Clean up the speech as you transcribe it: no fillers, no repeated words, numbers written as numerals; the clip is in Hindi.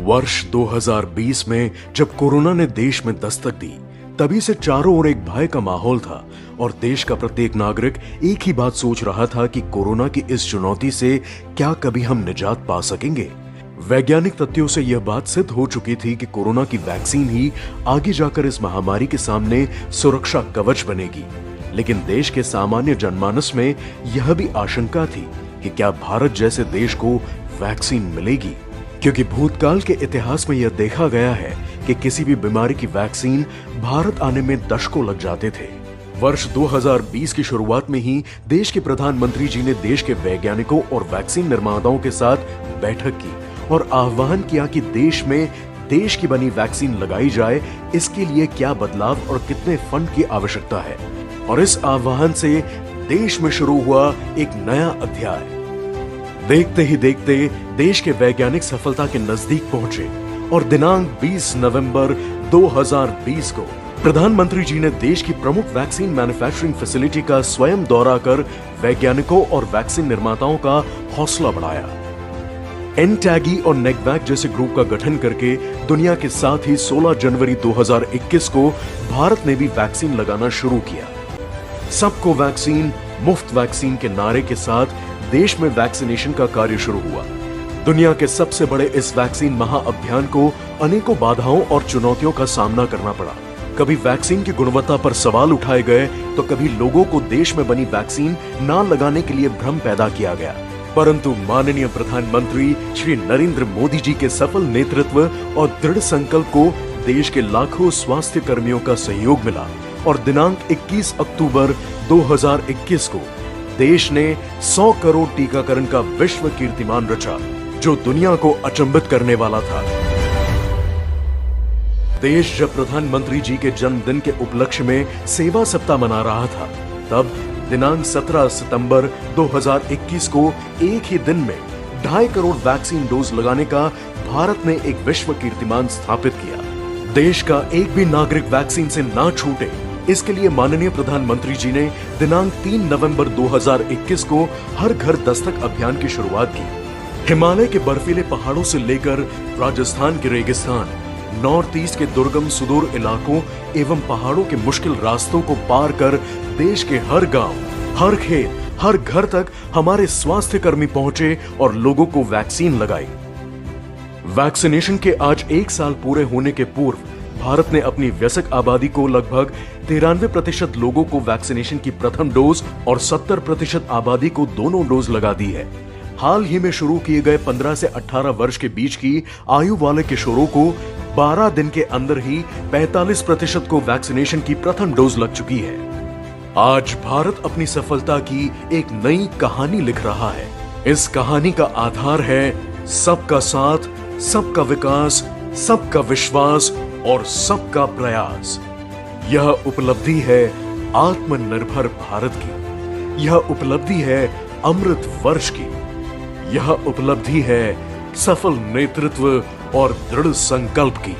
वर्ष 2020 में जब कोरोना ने देश में दस्तक दी, तभी से चारों ओर एक भय का माहौल था और देश का प्रत्येक नागरिक एक ही बात सोच रहा था कि कोरोना की इस चुनौती से क्या कभी हम निजात पा सकेंगे। वैज्ञानिक तथ्यों से यह बात सिद्ध हो चुकी थी कि कोरोना की वैक्सीन ही आगे जाकर इस महामारी के सामने सुरक्षा कवच बनेगी। लेकिन देश के सामान्य जनमानस में यह भी आशंका थी कि क्या भारत जैसे देश को वैक्सीन मिलेगी, क्योंकि भूतकाल के इतिहास में यह देखा गया है कि किसी भी बीमारी की वैक्सीन भारत आने में दशकों लग जाते थे। वर्ष 2020 की शुरुआत में ही देश के प्रधानमंत्री जी ने देश के वैज्ञानिकों और वैक्सीन निर्माताओं के साथ बैठक की और आह्वान किया कि देश में देश की बनी वैक्सीन लगाई जाए। इसके लिए क्या बदलाव और कितने फंड की आवश्यकता है, और इस आह्वान से देश में शुरू हुआ एक नया अध्याय। देखते ही देखते देश के वैज्ञानिक सफलता के नजदीक पहुंचे और दिनांक 20 नवंबर 2020 को प्रधानमंत्री जी ने देश की प्रमुख वैक्सीन मैन्युफैक्चरिंग फैसिलिटी का स्वयं दौरा कर वैज्ञानिकों और वैक्सीन निर्माताओं का हौसला बढ़ाया। एनटैगी और नेगवैक जैसे ग्रुप का गठन करके दुनिया के साथ ही 16 जनवरी 2021 को भारत ने भी वैक्सीन लगाना शुरू किया। सबको वैक्सीन, मुफ्त वैक्सीन के नारे के साथ देश में वैक्सीनेशन का कार्य शुरू हुआ। दुनिया के सबसे बड़े इस वैक्सीन महाअभियान को अनेकों बाधाओं और चुनौतियों का सामना करना पड़ा। कभी वैक्सीन की गुणवत्ता पर सवाल उठाए गए, तो कभी लोगों को देश में बनी वैक्सीन न लगाने के लिए भ्रम पैदा किया गया। परंतु माननीय प्रधानमंत्री श्री नरेंद्र मोदी जी के सफल नेतृत्व और दृढ़ संकल्प को देश के लाखों स्वास्थ्य कर्मियों का सहयोग मिला और दिनांक 21 अक्टूबर 2021 को देश ने 100 करोड़ टीकाकरण का विश्व कीर्तिमान रचा, जो दुनिया को अचंभित करने वाला था। देश जब प्रधानमंत्री जी के जन्मदिन के उपलक्ष्य में सेवा सप्ताह मना रहा था, तब दिनांक 17 सितंबर 2021 को एक ही दिन में 2.5 करोड़ वैक्सीन डोज लगाने का भारत ने एक विश्व कीर्तिमान स्थापित किया। देश का एक भी नागरिक वैक्सीन से ना छूटे, इसके लिए माननीय प्रधानमंत्री जी ने दिनांक 3 नवंबर 2021 को हर घर दस्तक अभियान की शुरुआत की। हिमालय के बर्फीले पहाड़ों से लेकर राजस्थान के रेगिस्तान, नॉर्थ ईस्ट के दुर्गम सुदूर इलाकों एवं पहाड़ों के मुश्किल रास्तों को पार कर देश के हर गांव, हर खेत, हर घर तक हमारे स्वास्थ्य कर्मी पहुंचे और लोगों को वैक्सीन लगाई। वैक्सीनेशन के आज 1 साल पूरे होने के पूर्व भारत ने अपनी वयस्क आबादी को लगभग 93% लोगों को वैक्सीनेशन की प्रथम डोज और 70% आबादी को दोनों डोज लगा दी है। हाल ही में शुरू किए गए 15 से 18 वर्ष के बीच की आयु वाले किशोरों को 12 दिन के अंदर ही 45% को वैक्सीनेशन की प्रथम डोज लग चुकी है। आज भारत अपनी सफलता की एक नई कहानी लिख रहा है। इस कहानी का आधार है सबका साथ, सबका विकास, सबका विश्वास और सबका प्रयास। यह उपलब्धि है आत्मनिर्भर भारत की। यह उपलब्धि है अमृत वर्ष की। यह उपलब्धि है सफल नेतृत्व और दृढ़ संकल्प की।